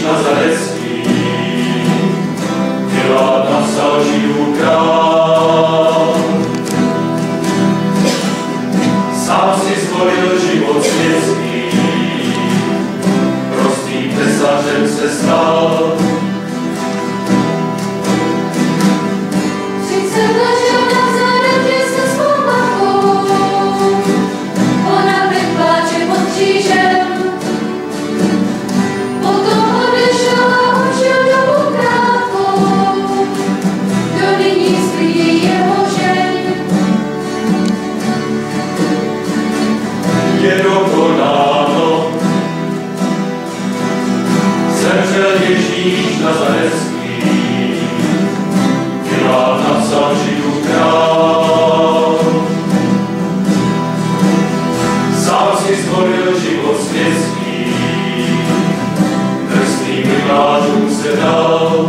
Nazarecký, Pilát napsal Židů král. Sám si zvolil život světský, prostým tesařem se stal. Je dokonáno, zemřel Ježíš Nazarecký, Pilát napsal Židů král. Sám si zvolil život světský, drsným rybářům se dal.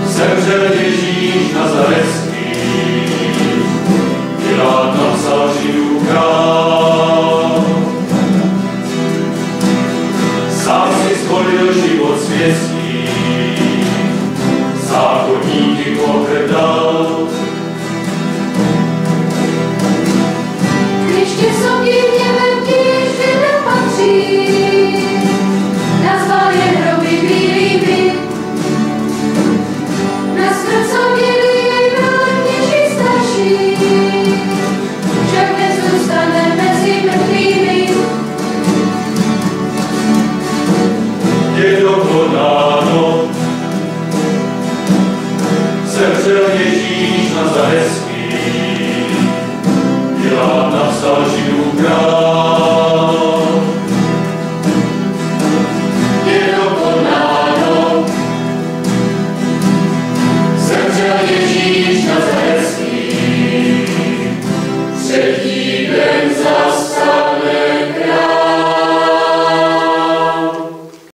Zemřel Ježíš Nazarecký, Pilát napsal Židů král. Sám si zvolil život světský, zákonníky pohrdal. Když tě soudí hněvem ti, že nepatří, nazval je hroby bílými. Je dokonáno, zemřel Ježíš Nazarecký.